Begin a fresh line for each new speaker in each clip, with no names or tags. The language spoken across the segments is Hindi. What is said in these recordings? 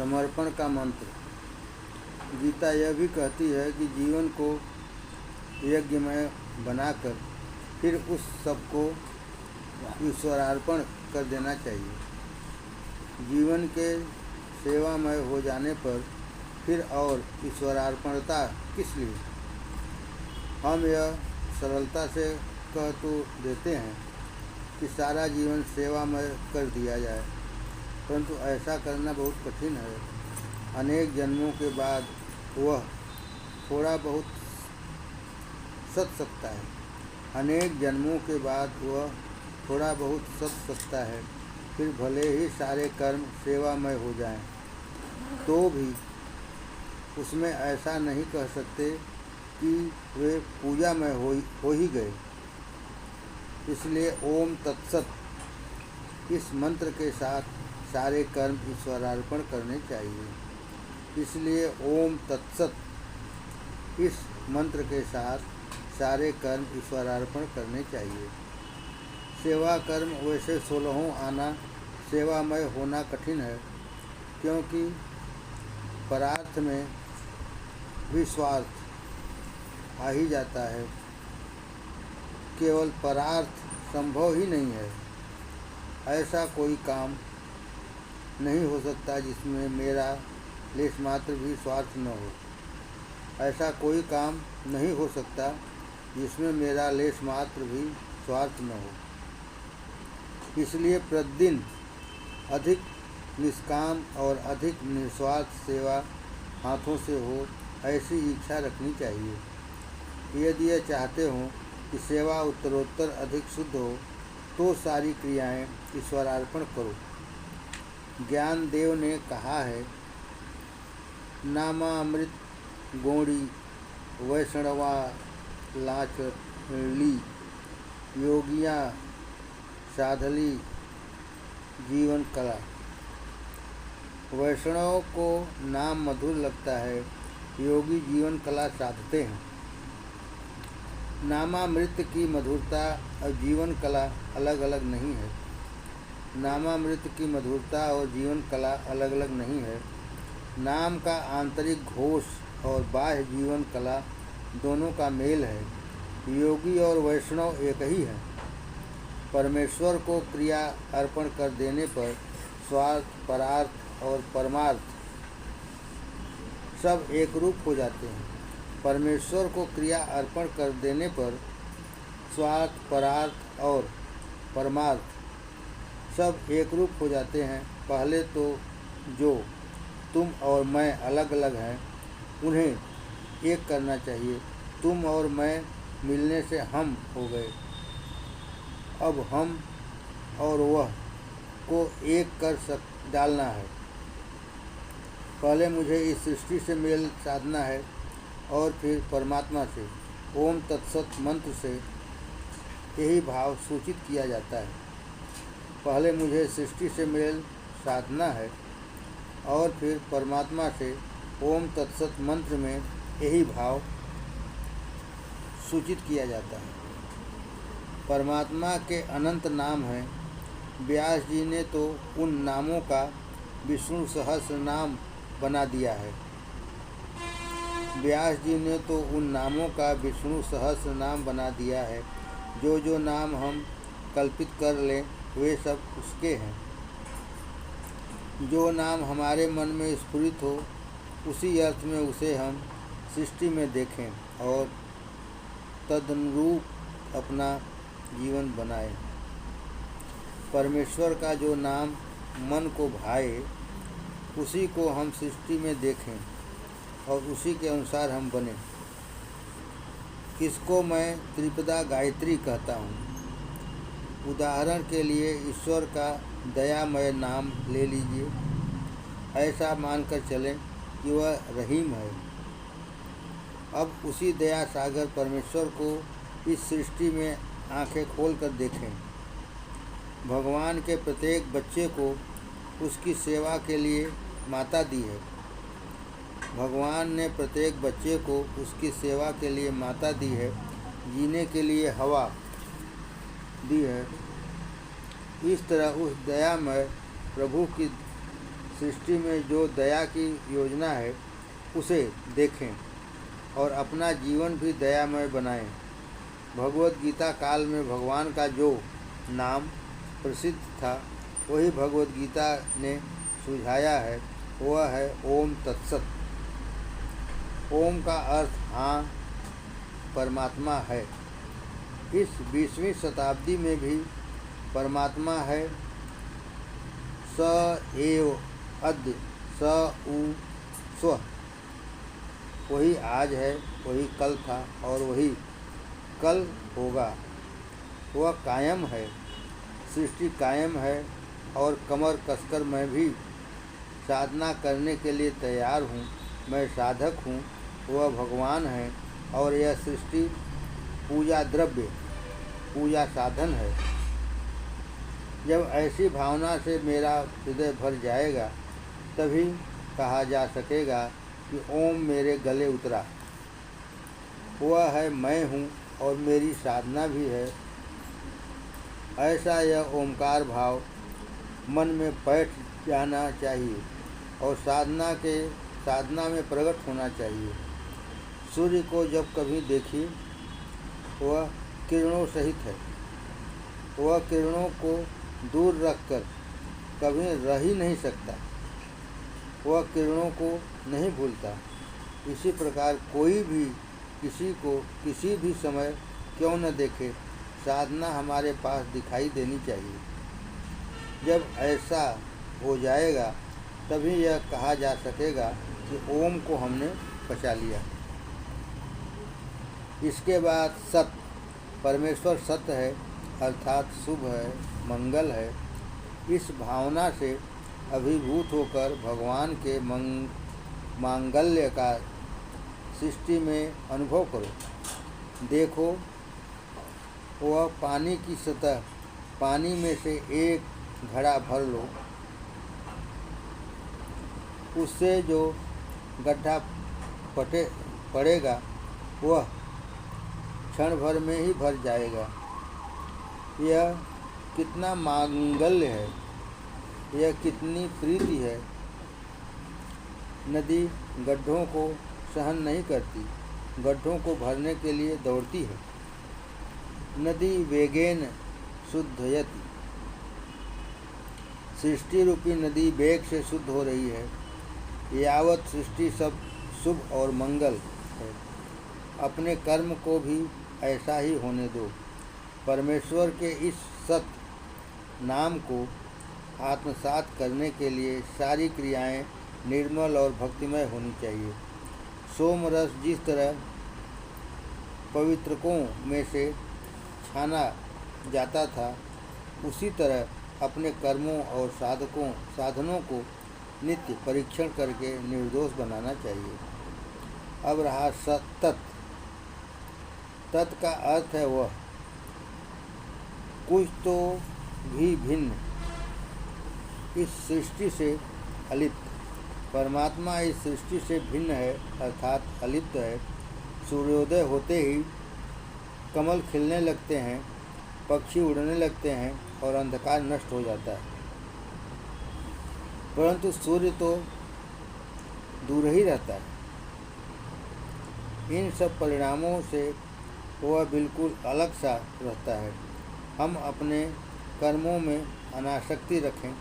समर्पण का मंत्र। गीता यह भी कहती है कि जीवन को यज्ञमय बनाकर फिर उस सब को ईश्वरार्पण कर देना चाहिए। जीवन के सेवामय हो जाने पर फिर और ईश्वरार्पणता किस लिए? हम यह सरलता से कह तो देते हैं कि सारा जीवन सेवामय कर दिया जाए, परंतु ऐसा करना बहुत कठिन है। अनेक जन्मों के बाद वह थोड़ा बहुत सत सकता है। अनेक जन्मों के बाद वह थोड़ा बहुत सत सकता है। फिर भले ही सारे कर्म सेवामय हो जाएं, तो भी उसमें ऐसा नहीं कह सकते कि वे पूजामय हो ही गए। इसलिए ओम तत्सत इस मंत्र के साथ सारे कर्म ईश्वरार्पण करने चाहिए। इसलिए ओम तत्सत इस मंत्र के साथ सारे कर्म ईश्वरार्पण करने चाहिए। सेवा कर्म वैसे 16 आना सेवामय होना कठिन है, क्योंकि परार्थ में भी स्वार्थ आ ही जाता है। केवल परार्थ संभव ही नहीं है। ऐसा कोई काम नहीं हो सकता जिसमें मेरा लेश मात्र भी स्वार्थ न हो। ऐसा कोई काम नहीं हो सकता जिसमें मेरा लेश मात्र भी स्वार्थ न हो। इसलिए प्रतिदिन अधिक निष्काम और अधिक निस्वार्थ सेवा हाथों से हो, ऐसी इच्छा रखनी चाहिए। यदि यह चाहते हों कि सेवा उत्तरोत्तर अधिक शुद्ध हो, तो सारी क्रियाएं ईश्वरार्पण करो। ज्ञान देव ने कहा है, नामामृत गोड़ी वैष्णवा लाचली योगिया साधली जीवन कला। वैष्णव को नाम मधुर लगता है, योगी जीवन कला साधते हैं। नामामृत की मधुरता और जीवन कला अलग अलग नहीं है। नामामृत की मधुरता और जीवन कला अलग अलग नहीं है। नाम का आंतरिक घोष और बाह्य जीवन कला दोनों का मेल है। योगी और वैष्णव एक ही है। परमेश्वर को क्रिया अर्पण कर देने पर स्वार्थ, परार्थ और परमार्थ सब एक रूप हो जाते हैं। परमेश्वर को क्रिया अर्पण कर देने पर स्वार्थ, परार्थ और परमार्थ सब एक रूप हो जाते हैं। पहले तो जो तुम और मैं अलग अलग हैं, उन्हें एक करना चाहिए। तुम और मैं मिलने से हम हो गए। अब हम और वह को एक कर डालना है। पहले मुझे इस सृष्टि से मेल साधना है और फिर परमात्मा से। ओम तत्सत मंत्र से यही भाव सूचित किया जाता है। पहले मुझे सृष्टि से मेल साधना है और फिर परमात्मा से। ओम तत्सत मंत्र में यही भाव सूचित किया जाता है। परमात्मा के अनंत नाम हैं। व्यास जी ने तो उन नामों का विष्णु सहस्र नाम बना दिया है। व्यास जी ने तो उन नामों का विष्णु सहस्र नाम बना दिया है। जो जो नाम हम कल्पित कर लें, वे सब उसके हैं। जो नाम हमारे मन में स्फुरित हो, उसी अर्थ में उसे हम सृष्टि में देखें और तदनुरूप अपना जीवन बनाएं। परमेश्वर का जो नाम मन को भाए, उसी को हम सृष्टि में देखें और उसी के अनुसार हम बने। इसको मैं त्रिपदा गायत्री कहता हूँ। उदाहरण के लिए ईश्वर का दयामय नाम ले लीजिए। ऐसा मानकर चलें कि वह रहीम है। अब उसी दया सागर परमेश्वर को इस सृष्टि में आंखें खोल कर देखें। भगवान के प्रत्येक बच्चे को उसकी सेवा के लिए माता दी है। भगवान ने प्रत्येक बच्चे को उसकी सेवा के लिए माता दी है, जीने के लिए हवा दी है। इस तरह उस दयामय प्रभु की सृष्टि में जो दया की योजना है उसे देखें और अपना जीवन भी दयामय बनाएं। भगवत गीता काल में भगवान का जो नाम प्रसिद्ध था वही भगवत गीता ने सुझाया है, वह है ओम तत्सत। ओम का अर्थ हाँ परमात्मा है। इस 20वीं शताब्दी में भी परमात्मा है। स एव अद्य स उ स्व। वही आज है, वही कल था और वही कल होगा। वह कायम है, सृष्टि कायम है और कमर कसकर मैं भी साधना करने के लिए तैयार हूँ। मैं साधक हूँ, वह भगवान है और यह सृष्टि पूजा द्रव्य, पूजा साधन है। जब ऐसी भावना से मेरा हृदय भर जाएगा तभी कहा जा सकेगा कि ओम मेरे गले उतरा। वह है मैं हूँ और मेरी साधना भी है। ऐसा यह ओमकार भाव मन में बैठ जाना चाहिए और साधना में प्रकट होना चाहिए। सूर्य को जब कभी देखिए वह किरणों सहित है। वह किरणों को दूर रखकर कभी रह ही नहीं सकता। वह किरणों को नहीं भूलता। इसी प्रकार कोई भी किसी को किसी भी समय क्यों न देखे, साधना हमारे पास दिखाई देनी चाहिए। जब ऐसा हो जाएगा तभी यह कहा जा सकेगा कि ओम को हमने पचा लिया। इसके बाद सत, परमेश्वर सत्य है अर्थात शुभ है, मंगल है। इस भावना से अभिभूत होकर भगवान के मांगल्य का सृष्टि में अनुभव करो। देखो वह पानी की सतह, पानी में से एक घड़ा भर लो, उससे जो गड्ढा पड़ेगा वह क्षण भर में ही भर जाएगा। यह कितना मांगल्य है, यह कितनी प्रीति है। नदी गड्ढों को सहन नहीं करती, गड्ढों को भरने के लिए दौड़ती है। नदी वेगेन शुद्धयति। सृष्टि रूपी नदी वेग से शुद्ध हो रही है। यावत सृष्टि सब शुभ और मंगल है। अपने कर्म को भी ऐसा ही होने दो। परमेश्वर के इस सत नाम को आत्मसात करने के लिए सारी क्रियाएं निर्मल और भक्तिमय होनी चाहिए। सोम रस जिस तरह पवित्रकों में से छाना जाता था, उसी तरह अपने कर्मों और साधनों को नित्य परीक्षण करके निर्दोष बनाना चाहिए। अब रहा तत्। तत् का अर्थ है वह, कुछ तो भी भिन्न, इस सृष्टि से अलिप्त। परमात्मा इस सृष्टि से भिन्न है अर्थात अलिप्त है। सूर्योदय होते ही कमल खिलने लगते हैं, पक्षी उड़ने लगते हैं और अंधकार नष्ट हो जाता है, परंतु सूर्य तो दूर ही रहता है। इन सब परिणामों से वह बिल्कुल अलग सा रहता है। हम अपने कर्मों में अनासक्ति रखें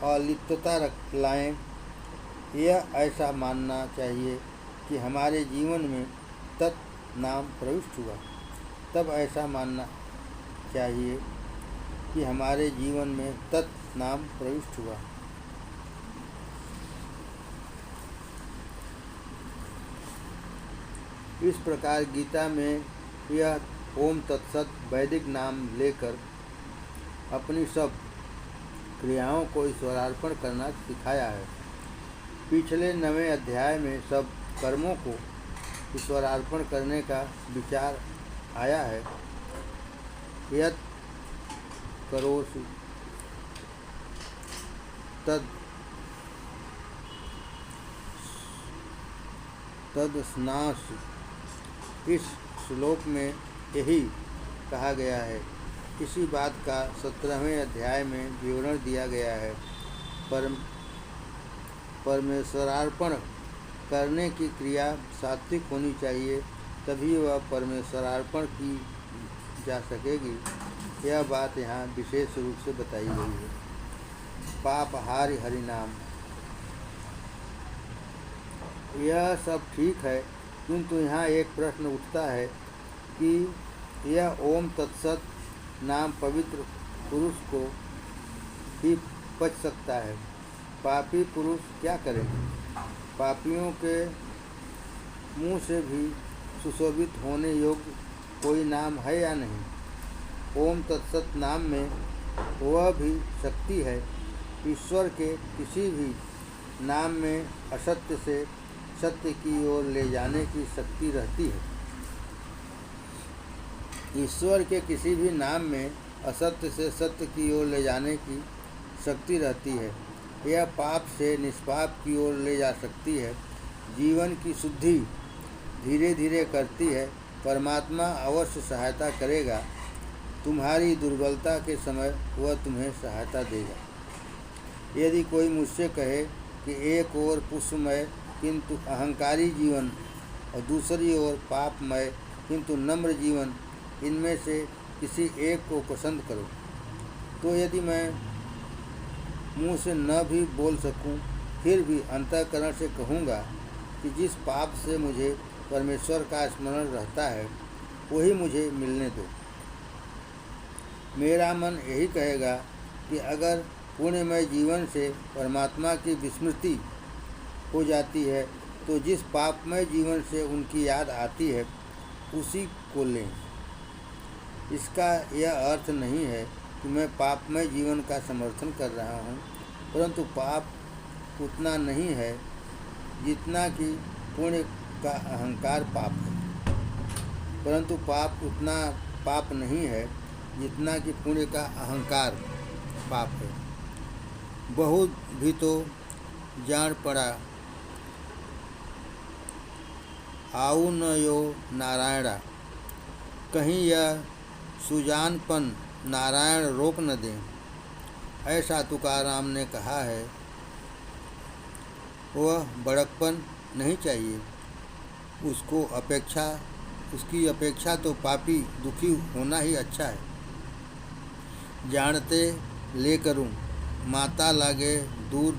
और लिप्तता लाएं। यह ऐसा मानना चाहिए कि हमारे जीवन में तत् नाम प्रविष्ट हुआ। तब ऐसा मानना चाहिए कि हमारे जीवन में तत् नाम प्रविष्ट हुआ। इस प्रकार गीता में यह ओम तत्सत वैदिक नाम लेकर अपनी सब क्रियाओं को ईश्वरार्पण करना सिखाया है। पिछले 9वें अध्याय में सब कर्मों को ईश्वरार्पण करने का विचार आया है। यत् करोषि तद स्नासि। इस श्लोक में यही कहा गया है। इसी बात का 17वें अध्याय में विवरण दिया गया है। परमेश्वरार्पण करने की क्रिया सात्विक होनी चाहिए, तभी वह परमेश्वरार्पण की जा सकेगी। यह बात यहाँ विशेष रूप से बताई गई है। पापहारी हरिनाम। यह सब ठीक है, किंतु यहाँ एक प्रश्न उठता है कि यह ओम तत्सत नाम पवित्र पुरुष को ही पच सकता है, पापी पुरुष क्या करें? पापियों के मुंह से भी सुशोभित होने योग्य कोई नाम है या नहीं? ओम तत्सत नाम में वह भी शक्ति है। ईश्वर के किसी भी नाम में असत्य से सत्य की ओर ले जाने की शक्ति रहती है। ईश्वर के किसी भी नाम में असत्य से सत्य की ओर ले जाने की शक्ति रहती है। यह पाप से निष्पाप की ओर ले जा सकती है, जीवन की शुद्धि धीरे धीरे करती है। परमात्मा अवश्य सहायता करेगा। तुम्हारी दुर्बलता के समय वह तुम्हें सहायता देगा। यदि कोई मुझसे कहे कि एक ओर पुष्पमय किंतु अहंकारी जीवन और दूसरी ओर पापमय किंतु नम्र जीवन, इनमें से किसी एक को पसंद करो, तो यदि मैं मुंह से न भी बोल सकूं, फिर भी अंतःकरण से कहूँगा कि जिस पाप से मुझे परमेश्वर का स्मरण रहता है वही मुझे मिलने दो। मेरा मन यही कहेगा कि अगर पुण्यमय जीवन से परमात्मा की विस्मृति हो जाती है तो जिस पापमय जीवन से उनकी याद आती है उसी को लें। इसका यह अर्थ नहीं है कि मैं पापमय जीवन का समर्थन कर रहा हूँ, परंतु पाप उतना नहीं है जितना कि पुण्य का अहंकार पाप है। परंतु पाप उतना पाप नहीं है जितना कि पुण्य का अहंकार पाप है। बहुत भी तो जान पड़ा आऊ न यो नारायणा, कहीं यह सुजानपन नारायण रोक न दें। ऐसा तुकाराम ने कहा है। वह बड़कपन नहीं चाहिए, उसकी अपेक्षा तो पापी दुखी होना ही अच्छा है। जानते ले करूं माता लागे दूर,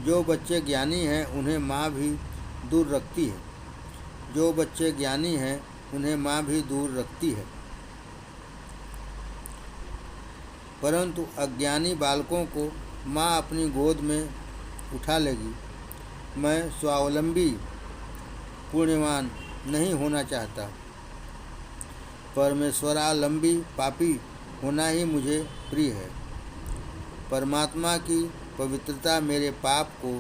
जो बच्चे ज्ञानी हैं उन्हें माँ भी दूर रखती है। जो बच्चे ज्ञानी हैं उन्हें माँ भी दूर रखती है, परंतु अज्ञानी बालकों को माँ अपनी गोद में उठा लेगी। मैं स्वावलंबी पुण्यवान नहीं होना चाहता, परमेश्वरालंबी पापी होना ही मुझे प्रिय है। परमात्मा की पवित्रता मेरे पाप को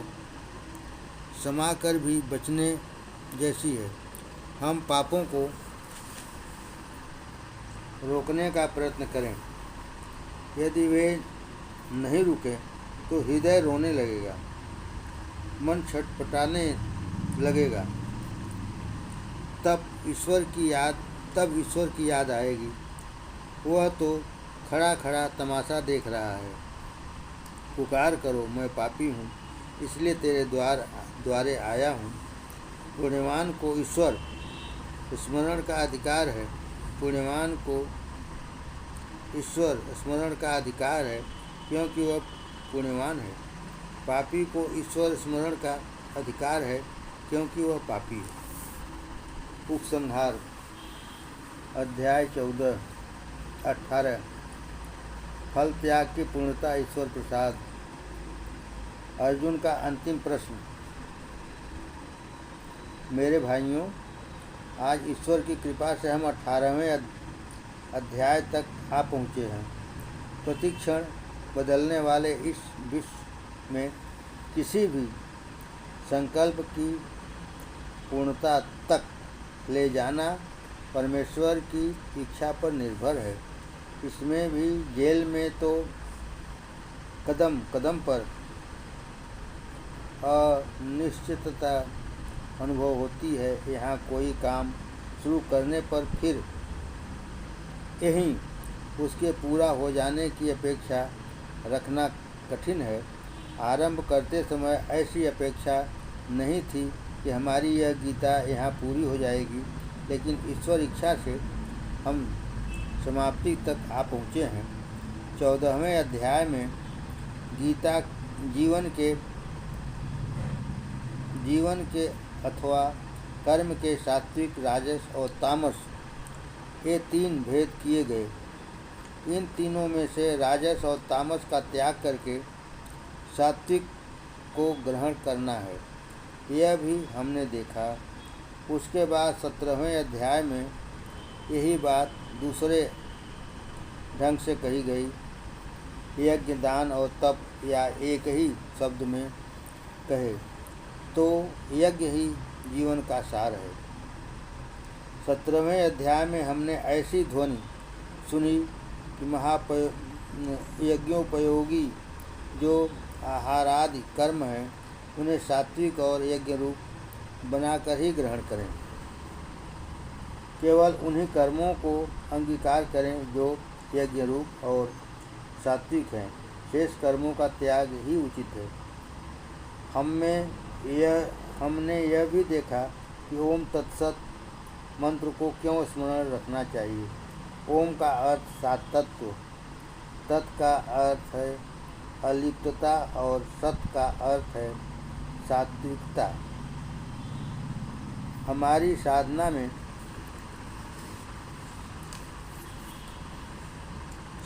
समाकर भी बचने जैसी है। हम पापों को रोकने का प्रयत्न करें, यदि वे नहीं रुके तो हृदय रोने लगेगा, मन छटपटाने लगेगा। तब ईश्वर की याद आएगी। वह तो खड़ा खड़ा तमाशा देख रहा है। पुकार करो, मैं पापी हूँ, इसलिए तेरे द्वारे आया हूँ। पुण्यवान को ईश्वर स्मरण का अधिकार है। पुण्यवान को ईश्वर स्मरण का अधिकार है क्योंकि वह पुण्यवान है। पापी को ईश्वर स्मरण का अधिकार है क्योंकि वह पापी है। उपसंहार अध्याय 14-18 फल त्याग की पूर्णता ईश्वर प्रसाद। अर्जुन का अंतिम प्रश्न। मेरे भाइयों, आज ईश्वर की कृपा से हम 18वें अध्याय तक आ पहुँचे हैं। प्रतिक्षण बदलने वाले इस विश्व में किसी भी संकल्प की पूर्णता तक ले जाना परमेश्वर की इच्छा पर निर्भर है। इसमें भी जेल में तो कदम कदम पर अनिश्चितता अनुभव होती है। यहाँ कोई काम शुरू करने पर फिर यहीं उसके पूरा हो जाने की अपेक्षा रखना कठिन है। आरंभ करते समय ऐसी अपेक्षा नहीं थी कि हमारी यह गीता यहाँ पूरी हो जाएगी, लेकिन ईश्वर इच्छा से हम समाप्ति तक आ पहुँचे हैं। 14वें अध्याय में गीता जीवन के अथवा कर्म के सात्विक, राजस और तामस, ये 3 भेद किए गए। इन तीनों में से राजस और तामस का त्याग करके सात्विक को ग्रहण करना है, यह भी हमने देखा। उसके बाद 17वें अध्याय में यही बात दूसरे ढंग से कही गई। यज्ञ, दान और तप या एक ही शब्द में कहे तो यज्ञ ही जीवन का सार है। 17वें अध्याय में हमने ऐसी ध्वनि सुनी कि यज्ञोपयोगी जो आहारादि कर्म हैं उन्हें सात्विक और यज्ञ रूप बनाकर ही ग्रहण करें। केवल उन्हीं कर्मों को अंगीकार करें जो यज्ञ रूप और सात्विक हैं। शेष कर्मों का त्याग ही उचित है। हमने यह भी देखा कि ओम तत्सत मंत्र को क्यों स्मरण रखना चाहिए। ओम का अर्थ सातत्व, तत् का अर्थ है अलिप्तता और सत का अर्थ है सात्विकता। हमारी साधना में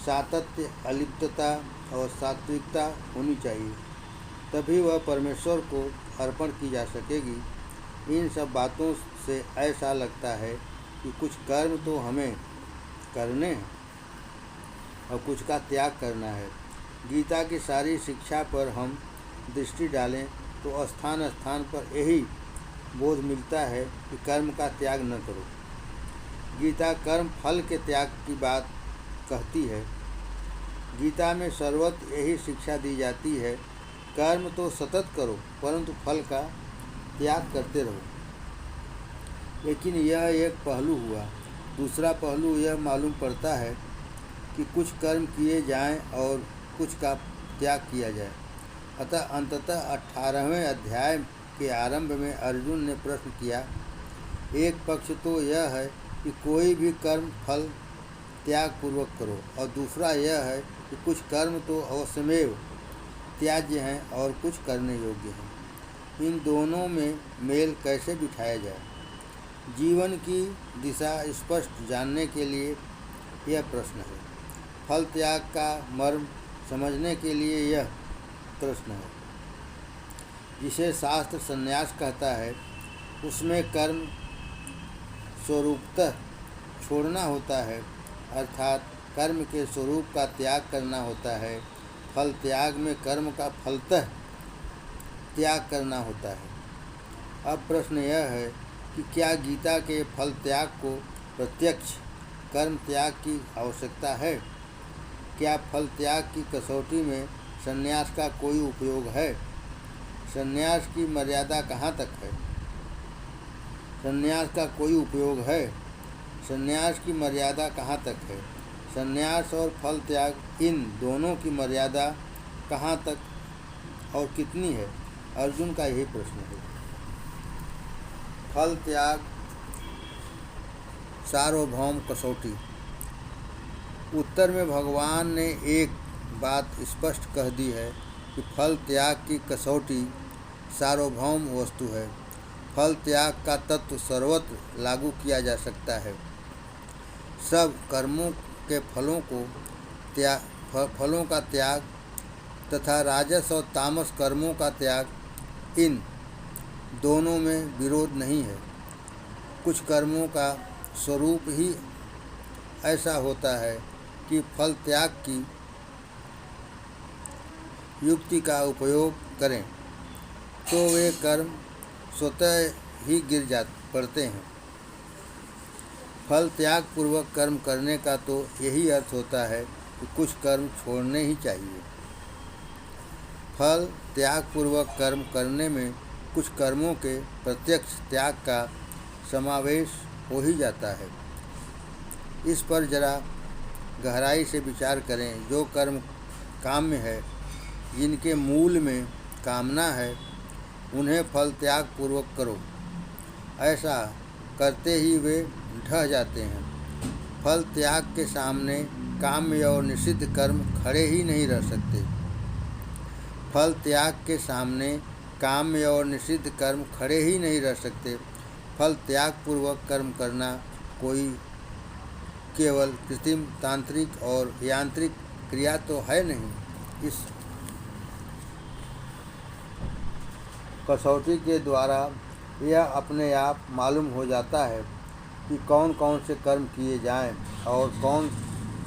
सातत्य, अलिप्तता और सात्विकता होनी चाहिए, तभी वह परमेश्वर को अर्पण की जा सकेगी। इन सब बातों से ऐसा लगता है कि कुछ कर्म तो हमें करने हैं और कुछ का त्याग करना है। गीता की सारी शिक्षा पर हम दृष्टि डालें तो स्थान स्थान पर यही बोध मिलता है कि कर्म का त्याग न करो। गीता कर्म फल के त्याग की बात कहती है। गीता में सर्वत्र यही शिक्षा दी जाती है, कर्म तो सतत करो परंतु फल का त्याग करते रहो। लेकिन यह एक पहलू हुआ। दूसरा पहलू यह मालूम पड़ता है कि कुछ कर्म किए जाएं और कुछ का त्याग किया जाए। अतः अंततः 18वें अध्याय के आरंभ में अर्जुन ने प्रश्न किया। एक पक्ष तो यह है कि कोई भी कर्म फल त्याग पूर्वक करो, और दूसरा यह है कि कुछ कर्म तो अवश्यमेव त्याज्य हैं और कुछ करने योग्य हैं। इन दोनों में मेल कैसे बिठाया जाए? जीवन की दिशा स्पष्ट जानने के लिए यह प्रश्न है। फल त्याग का मर्म समझने के लिए यह प्रश्न है। जिसे शास्त्र संन्यास कहता है, उसमें कर्म स्वरूपतः छोड़ना होता है, अर्थात कर्म के स्वरूप का त्याग करना होता है। फल त्याग में कर्म का फलतः त्याग करना होता है। अब प्रश्न यह है कि क्या गीता के फल त्याग को प्रत्यक्ष कर्म त्याग की आवश्यकता है? क्या फल त्याग की कसौटी में संन्यास का कोई उपयोग है? संन्यास की मर्यादा कहाँ तक है? संन्यास का कोई उपयोग है? संन्यास की मर्यादा कहाँ तक है? संन्यास और फल त्याग, इन दोनों की मर्यादा कहाँ तक और कितनी है? अर्जुन का यही प्रश्न है। फल त्याग सार्वभौम कसौटी। उत्तर में भगवान ने एक बात स्पष्ट कह दी है कि फल त्याग की कसौटी सार्वभौम वस्तु है। फल त्याग का तत्व सर्वत्र लागू किया जा सकता है। सब कर्मों के फलों का त्याग तथा राजस और तामस कर्मों का त्याग, इन दोनों में विरोध नहीं है। कुछ कर्मों का स्वरूप ही ऐसा होता है कि फल त्याग की युक्ति का उपयोग करें तो वे कर्म स्वतः ही गिर पड़ते हैं। फल त्याग पूर्वक कर्म करने का तो यही अर्थ होता है कि कुछ कर्म छोड़ने ही चाहिए। फल त्याग पूर्वक कर्म करने में कुछ कर्मों के प्रत्यक्ष त्याग का समावेश हो ही जाता है। इस पर जरा गहराई से विचार करें। जो कर्म काम्य है जिनके मूल में कामना है उन्हें फल त्याग पूर्वक करो। ऐसा करते ही वे ढह जाते हैं। फल त्याग के सामने काम्य और निषिद्ध कर्म खड़े ही नहीं रह सकते। फल त्याग के सामने काम्य और निषिद्ध कर्म खड़े ही नहीं रह सकते। फल त्याग पूर्वक कर्म करना कोई केवल कृत्रिम, तांत्रिक और यांत्रिक क्रिया तो है नहीं। इस कसौटी के द्वारा यह अपने आप मालूम हो जाता है कि कौन कौन से कर्म किए जाएं और कौन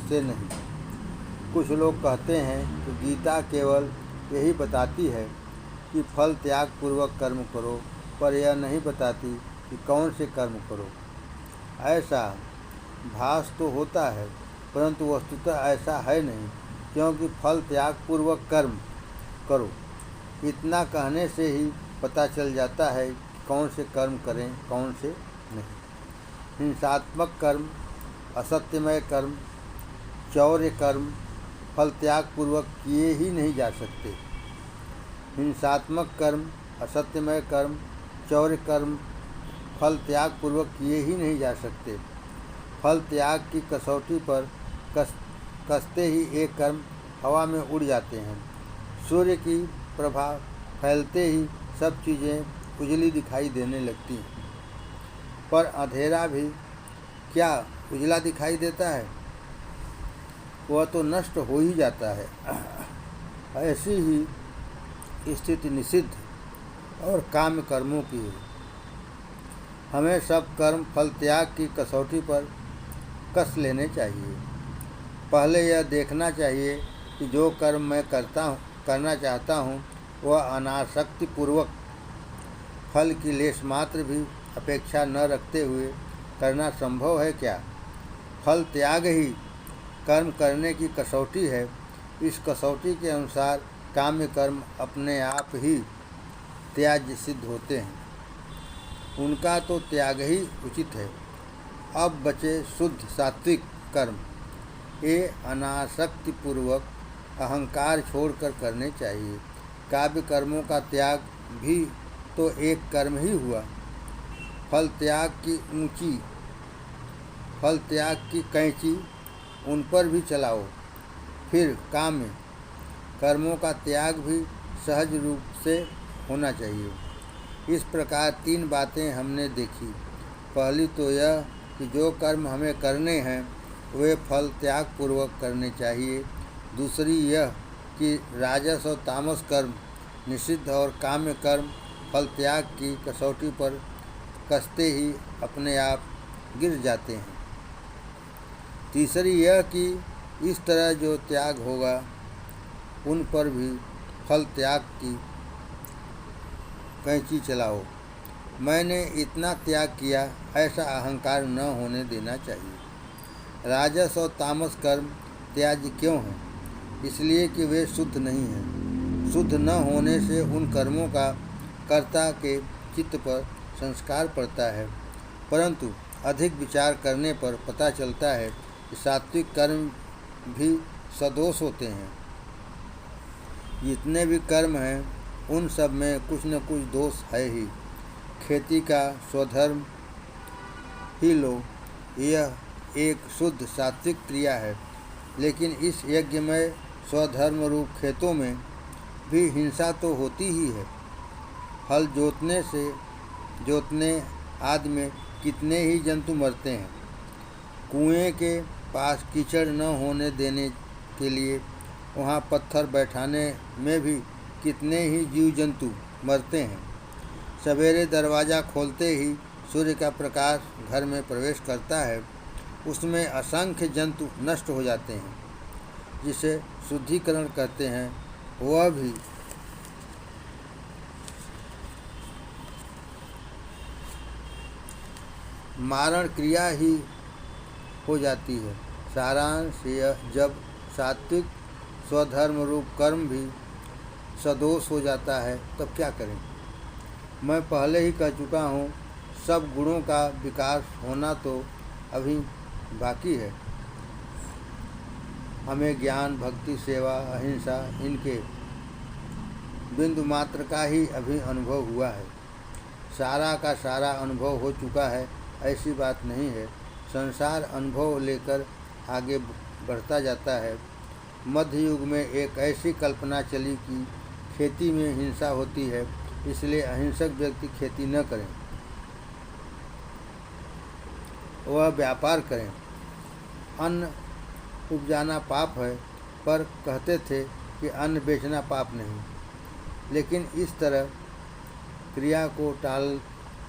से नहीं। कुछ लोग कहते हैं कि गीता केवल यही बताती है कि फल त्याग पूर्वक कर्म करो, पर यह नहीं बताती कि कौन से कर्म करो। ऐसा भास तो होता है, परंतु वस्तुतः ऐसा है नहीं, क्योंकि फल त्याग पूर्वक कर्म करो इतना कहने से ही पता चल जाता है कि कौन से कर्म करें, कौन से नहीं। हिंसात्मक कर्म, असत्यमय कर्म, चौर्य कर्म फल त्याग पूर्वक किए ही नहीं जा सकते। हिंसात्मक कर्म, असत्यमय कर्म, चौर्य कर्म फल त्याग पूर्वक किए ही नहीं जा सकते। फल त्याग की कसौटी पर कसते ही एक कर्म हवा में उड़ जाते हैं। सूर्य की प्रभा फैलते ही सब चीज़ें उजली दिखाई देने लगती हैं, पर अंधेरा भी क्या उजला दिखाई देता है? वह तो नष्ट हो ही जाता है। ऐसी ही स्थिति निषिद्ध और काम्य कर्मों की है। हमें सब कर्म फल त्याग की कसौटी पर कस लेने चाहिए। पहले यह देखना चाहिए कि जो कर्म मैं करना चाहता हूँ वह अनासक्ति पूर्वक फल की लेश मात्र भी अपेक्षा न रखते हुए करना संभव है क्या। फल त्याग ही कर्म करने की कसौटी है। इस कसौटी के अनुसार काम्य कर्म अपने आप ही त्याज्य सिद्ध होते हैं। उनका तो त्याग ही उचित है। अब बचे शुद्ध सात्विक कर्म। ये अनासक्ति पूर्वक अहंकार छोड़कर करने चाहिए। काव्य कर्मों का त्याग भी तो एक कर्म ही हुआ। फल त्याग की कैंची उन पर भी चलाओ। फिर काम्य कर्मों का त्याग भी सहज रूप से होना चाहिए। इस प्रकार तीन बातें हमने देखी। पहली तो यह कि जो कर्म हमें करने हैं वे फल त्याग पूर्वक करने चाहिए। दूसरी यह कि राजस और तामस कर्म निषिद्ध और काम्य कर्म फल त्याग की कसौटी पर कसते ही अपने आप गिर जाते हैं। तीसरी यह कि इस तरह जो त्याग होगा उन पर भी फल त्याग की कैंची चलाओ। मैंने इतना त्याग किया, ऐसा अहंकार न होने देना चाहिए। राजस और तामस कर्म त्याज्य क्यों हैं? इसलिए कि वे शुद्ध नहीं हैं। शुद्ध न होने से उन कर्मों का कर्ता के चित्त पर संस्कार पड़ता है, परंतु अधिक विचार करने पर पता चलता है कि सात्विक कर्म भी सदोष होते हैं। जितने भी कर्म हैं उन सब में कुछ न कुछ दोष है ही। खेती का स्वधर्म ही लो, यह एक शुद्ध सात्विक क्रिया है, लेकिन इस यज्ञ में स्वधर्म रूप खेतों में भी हिंसा तो होती ही है। हल जोतने आदि में कितने ही जंतु मरते हैं। कुएं के पास कीचड़ न होने देने के लिए वहाँ पत्थर बैठाने में भी कितने ही जीव जंतु मरते हैं। सवेरे दरवाज़ा खोलते ही सूर्य का प्रकाश घर में प्रवेश करता है, उसमें असंख्य जंतु नष्ट हो जाते हैं, जिसे शुद्धिकरण कहते हैं। वह भी मारण क्रिया ही हो जाती है। सारांश यह, जब सात्विक स्वधर्म रूप कर्म भी सदोष हो जाता है तब क्या करें? मैं पहले ही कह चुका हूँ, सब गुणों का विकास होना तो अभी बाकी है। हमें ज्ञान, भक्ति, सेवा, अहिंसा इनके बिंदु मात्र का ही अभी अनुभव हुआ है। सारा का सारा अनुभव हो चुका है, ऐसी बात नहीं है। संसार अनुभव लेकर आगे बढ़ता जाता है। मध्य युग में एक ऐसी कल्पना चली कि खेती में हिंसा होती है, इसलिए अहिंसक व्यक्ति खेती न करें, वह व्यापार करें। अन्न उपजाना पाप है, पर कहते थे कि अन्न बेचना पाप नहीं। लेकिन इस तरह क्रिया को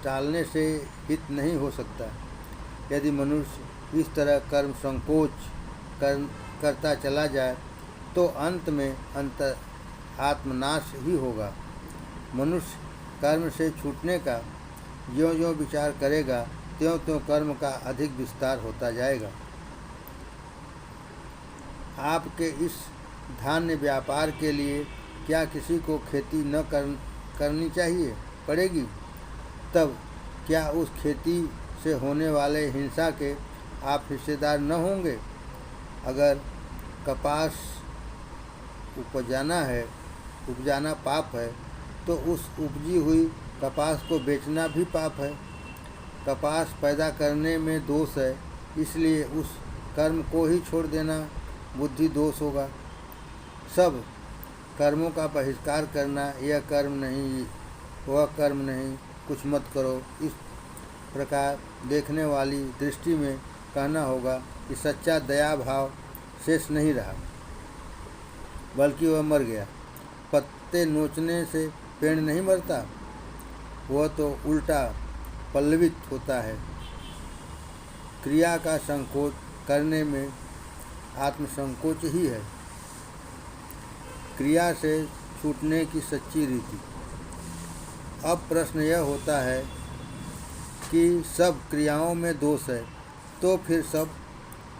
टालने से हित नहीं हो सकता। यदि मनुष्य इस तरह कर्म संकोच करता चला जाए तो अंत में आत्मनाश ही होगा। मनुष्य कर्म से छूटने का ज्यों ज्यों विचार करेगा, त्यों त्यों कर्म का अधिक विस्तार होता जाएगा। आपके इस धान्य व्यापार के लिए क्या किसी को खेती न करनी चाहिए पड़ेगी? तब क्या उस खेती से होने वाले हिंसा के आप हिस्सेदार न होंगे? अगर कपास उपजाना पाप है, तो उस उपजी हुई कपास को बेचना भी पाप है। कपास पैदा करने में दोष है, इसलिए उस कर्म को ही छोड़ देना बुद्धि दोष होगा। सब कर्मों का बहिष्कार करना, यह कर्म नहीं, वह कर्म नहीं, कुछ मत करो, इस प्रकार देखने वाली दृष्टि में कहना होगा कि सच्चा दया भाव शेष नहीं रहा, बल्कि वह मर गया। पत्ते नोचने से पेड़ नहीं मरता, वह तो उल्टा पल्लवित होता है। क्रिया का संकोच करने में आत्मसंकोच ही है क्रिया से छूटने की सच्ची रीति। अब प्रश्न यह होता है कि सब क्रियाओं में दोष है, तो फिर सब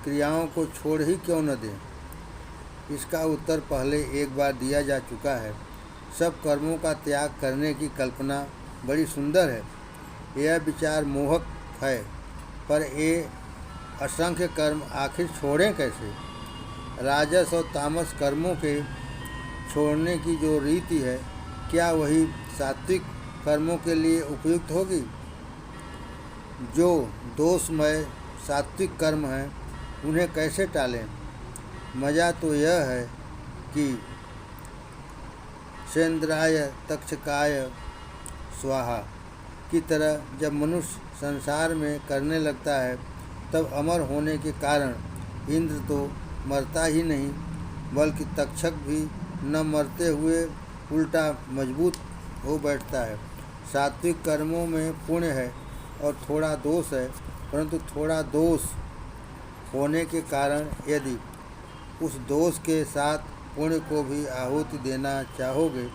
क्रियाओं को छोड़ ही क्यों न दें? इसका उत्तर पहले एक बार दिया जा चुका है। सब कर्मों का त्याग करने की कल्पना बड़ी सुंदर है, यह विचार मोहक है, पर ये असंख्य कर्म आखिर छोड़ें कैसे? राजस और तामस कर्मों के छोड़ने की जो रीति है, क्या वही सात्विक कर्मों के लिए उपयुक्त होगी? जो दोषमय सात्विक कर्म हैं, उन्हें कैसे टालें? मज़ा तो यह है कि सेंद्राय तक्षकाय स्वाहा की तरह जब मनुष्य संसार में करने लगता है, तब अमर होने के कारण इंद्र तो मरता ही नहीं, बल्कि तक्षक भी न मरते हुए उल्टा मजबूत हो बैठता है। सात्विक कर्मों में पुण्य है और थोड़ा दोष है, परंतु थोड़ा दोष होने के कारण यदि उस दोष के साथ पुण्य को भी आहुति देना चाहोगे,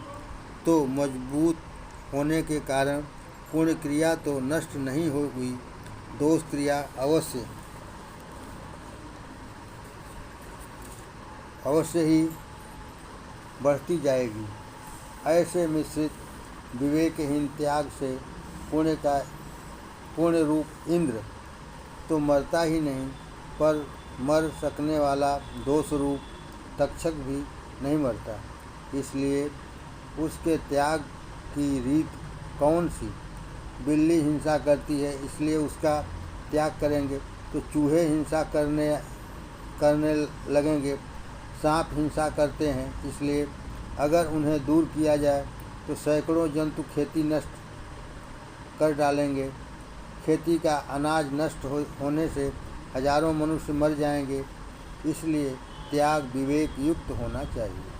तो मजबूत होने के कारण पुण्य क्रिया तो नष्ट नहीं होगी, दोष क्रिया अवश्य ही बढ़ती जाएगी। ऐसे मिश्रित विवेकहीन त्याग से पुण्य रूप इंद्र तो मरता ही नहीं, पर मर सकने वाला दोष रूप तक्षक भी नहीं मरता। इसलिए उसके त्याग की रीत कौन सी? बिल्ली हिंसा करती है, इसलिए उसका त्याग करेंगे, तो चूहे हिंसा करने लगेंगे। सांप हिंसा करते हैं, इसलिए अगर उन्हें दूर किया जाए तो सैकड़ों जंतु खेती नष्ट कर डालेंगे। खेती का अनाज नष्ट होने से हजारों मनुष्य मर जाएंगे। इसलिए त्याग विवेक युक्त होना चाहिए।